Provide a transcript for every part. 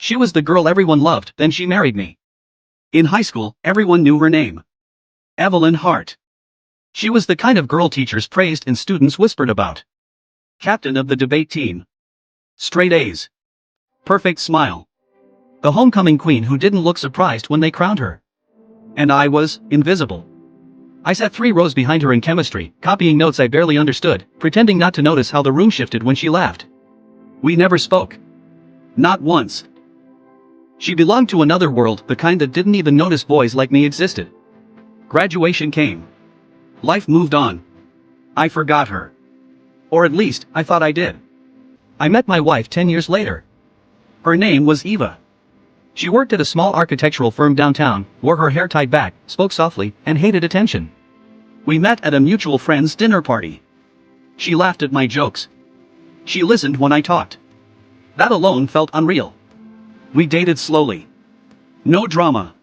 She was the girl everyone loved, then she married me. In high school, everyone knew her name. Evelyn Hart. She was the kind of girl teachers praised and students whispered about. Captain of the debate team. Straight A's. Perfect smile. The homecoming queen who didn't look surprised when they crowned her. And I was invisible. I sat 3 rows behind her in chemistry, copying notes I barely understood, pretending not to notice how the room shifted when she laughed. We never spoke. Not once. She belonged to another world, the kind that didn't even notice boys like me existed. Graduation came. Life moved on. I forgot her. Or at least, I thought I did. I met my wife 10 years later. Her name was Eva. She worked at a small architectural firm downtown, wore her hair tied back, spoke softly, and hated attention. We met at a mutual friend's dinner party. She laughed at my jokes. She listened when I talked. That alone felt unreal. We dated slowly. No drama.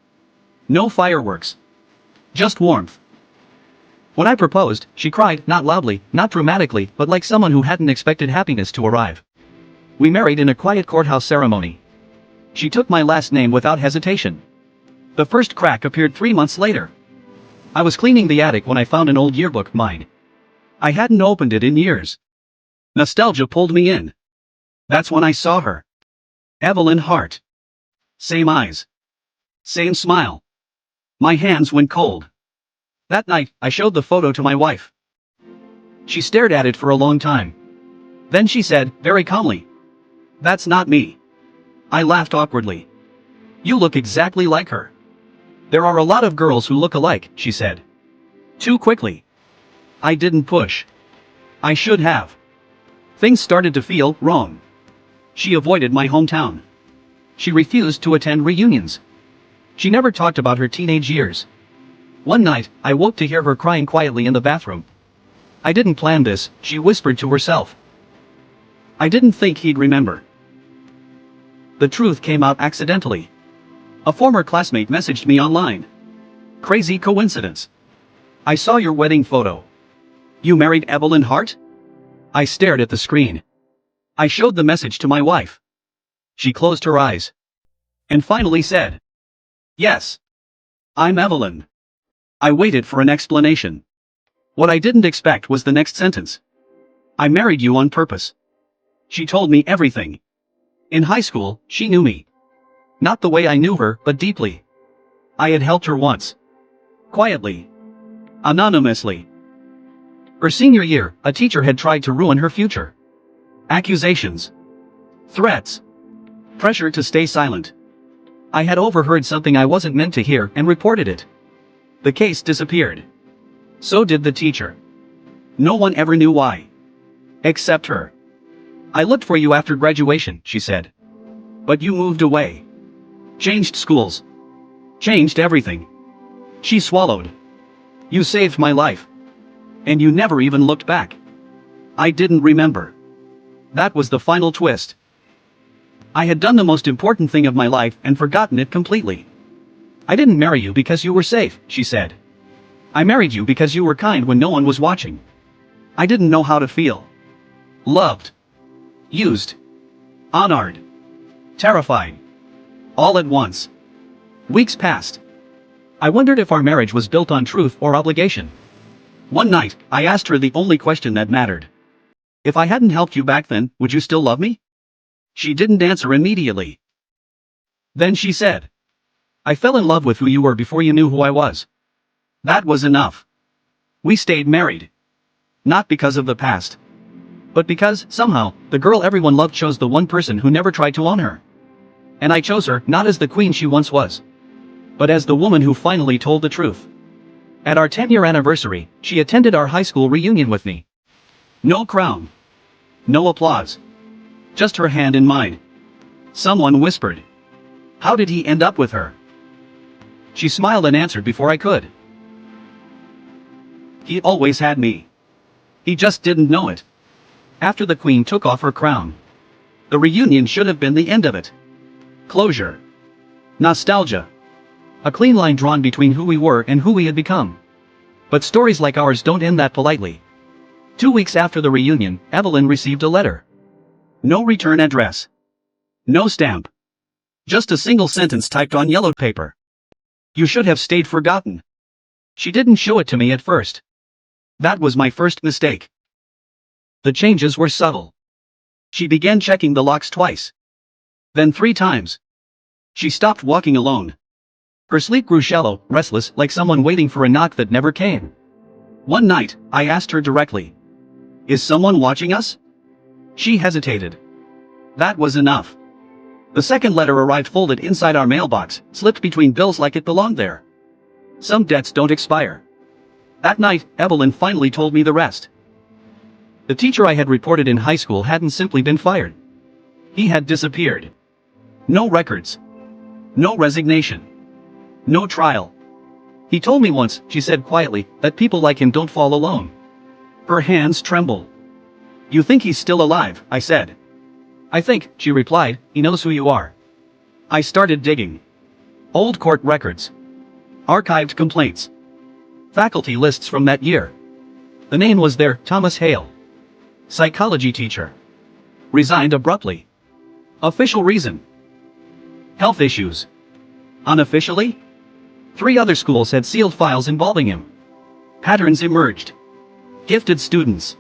No fireworks. Just warmth. When I proposed, she cried, not loudly, not dramatically, but like someone who hadn't expected happiness to arrive. We married in a quiet courthouse ceremony. She took my last name without hesitation. The first crack appeared 3 months later. I was cleaning the attic when I found an old yearbook, mine. I hadn't opened it in years. Nostalgia pulled me in. That's when I saw her. Evelyn Hart. Same eyes. Same smile. My hands went cold. That night, I showed the photo to my wife. She stared at it for a long time. Then she said, very calmly, "That's not me." I laughed awkwardly. "You look exactly like her." "There are a lot of girls who look alike," she said. Too quickly. I didn't push. I should have. Things started to feel wrong. She avoided my hometown. She refused to attend reunions. She never talked about her teenage years. One night, I woke to hear her crying quietly in the bathroom. "I didn't plan this," she whispered to herself. "I didn't think he'd remember." The truth came out accidentally. A former classmate messaged me online. "Crazy coincidence. I saw your wedding photo. You married Evelyn Hart?" I stared at the screen. I showed the message to my wife. She closed her eyes. And finally said, "Yes. I'm Evelyn." I waited for an explanation. What I didn't expect was the next sentence. "I married you on purpose." She told me everything. In high school, she knew me. Not the way I knew her, but deeply. I had helped her once. Quietly. Anonymously. Her senior year, a teacher had tried to ruin her future. Accusations. Threats. Pressure to stay silent. I had overheard something I wasn't meant to hear and reported it. The case disappeared. So did the teacher. No one ever knew why. Except her. "I looked for you after graduation," she said. "But you moved away. Changed schools. Changed everything." She swallowed. "You saved my life. And you never even looked back." I didn't remember. That was the final twist. I had done the most important thing of my life and forgotten it completely. "I didn't marry you because you were safe," she said. "I married you because you were kind when no one was watching." I didn't know how to feel. Loved. Used. Honored. Terrified. All at once. Weeks passed. I wondered if our marriage was built on truth or obligation. One night, I asked her the only question that mattered. "If I hadn't helped you back then, would you still love me?" She didn't answer immediately. Then she said, "I fell in love with who you were before you knew who I was." That was enough. We stayed married. Not because of the past. But because, somehow, the girl everyone loved chose the one person who never tried to own her. And I chose her, not as the queen she once was, but as the woman who finally told the truth. At our 10-year anniversary, she attended our high school reunion with me. No crown. No applause. Just her hand in mine. Someone whispered, "How did he end up with her?" She smiled and answered before I could. "He always had me. He just didn't know it." After the queen took off her crown. The reunion should have been the end of it. Closure. Nostalgia. A clean line drawn between who we were and who we had become. But stories like ours don't end that politely. 2 weeks after the reunion, Evelyn received a letter. No return address. No stamp. Just a single sentence typed on yellow paper. You should have stayed forgotten. She didn't show it to me at first. That was my first mistake. The changes were subtle. She began checking the locks twice. Then 3 times. She stopped walking alone. Her sleep grew shallow, restless, like someone waiting for a knock that never came. One night, I asked her directly. Is someone watching us? She hesitated. That was enough. The second letter arrived folded inside our mailbox, slipped between bills like it belonged there. Some debts don't expire. That night, Evelyn finally told me the rest. The teacher I had reported in high school hadn't simply been fired. He had disappeared. No records. No resignation. No trial. He told me once, she said quietly, that people like him don't fall alone. Her hands trembled. You think he's still alive, I said. I think, she replied, he knows who you are. I started digging. Old court records. Archived complaints. Faculty lists from that year. The name was there, Thomas Hale. Psychology teacher. Resigned abruptly. Official reason. Health issues. Unofficially? 3 other schools had sealed files involving him. Patterns emerged. Gifted students.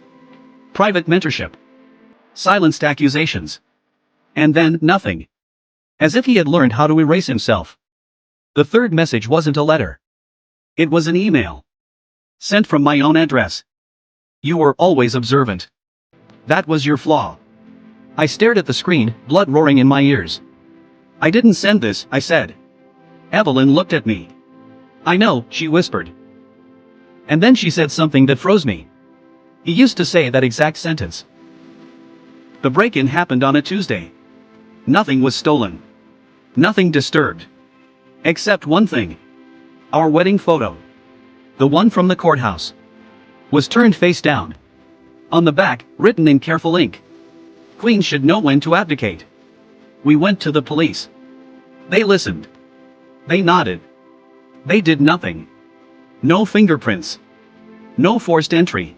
Private mentorship. Silenced accusations. And then, nothing. As if he had learned how to erase himself. The third message wasn't a letter. It was an email. Sent from my own address. You were always observant. That was your flaw. I stared at the screen, blood roaring in my ears. I didn't send this, I said. Evelyn looked at me. I know, she whispered. And then she said something that froze me. He used to say that exact sentence. The break-in happened on a Tuesday. Nothing was stolen. Nothing disturbed. Except one thing. Our wedding photo. The one from the courthouse. Was turned face down. On the back, written in careful ink. Queens should know when to abdicate. We went to the police. They listened. They nodded. They did nothing. No fingerprints. No forced entry.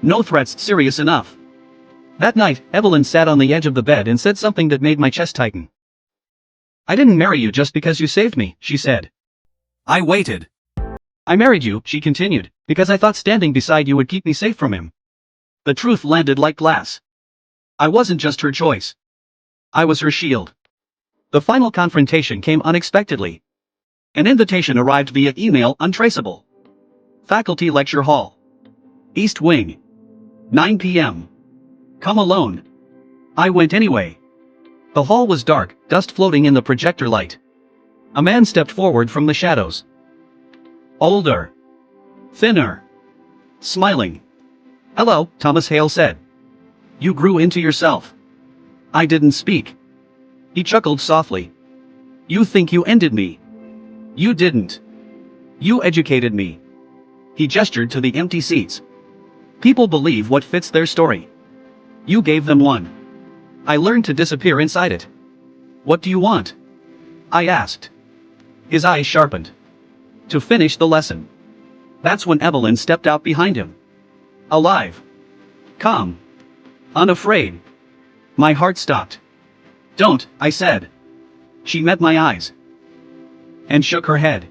No threats serious enough. That night, Evelyn sat on the edge of the bed and said something that made my chest tighten. I didn't marry you just because you saved me, she said. I waited. I married you, she continued, because I thought standing beside you would keep me safe from him. The truth landed like glass. I wasn't just her choice. I was her shield. The final confrontation came unexpectedly. An invitation arrived via email, untraceable. Faculty Lecture Hall. East Wing. 9 p.m. Come alone. I went anyway. The hall was dark, dust floating in the projector light. A man stepped forward from the shadows. Older. Thinner. Smiling. Hello, Thomas Hale said. You grew into yourself. I didn't speak. He chuckled softly. You think you ended me. You didn't. You educated me. He gestured to the empty seats. People believe what fits their story. You gave them one. I learned to disappear inside it. What do you want? I asked. His eyes sharpened. To finish the lesson. That's when Evelyn stepped out behind him. Alive. Calm. Unafraid. My heart stopped. Don't, I said. She met my eyes. And shook her head.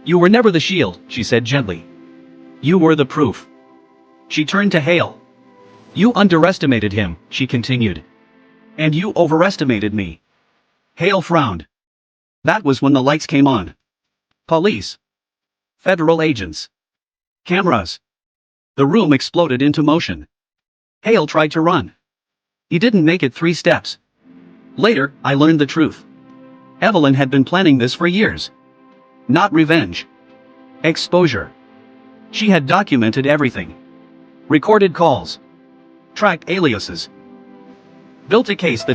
You were never the shield, she said gently. You were the proof. She turned to Hale. You underestimated him, she continued. And you overestimated me. Hale frowned. That was when the lights came on. Police. Federal agents. Cameras. The room exploded into motion. Hale tried to run. He didn't make it 3 steps. Later, I learned the truth. Evelyn had been planning this for years. Not revenge. Exposure. She had documented everything. Recorded calls. Tracked aliases. Built a case that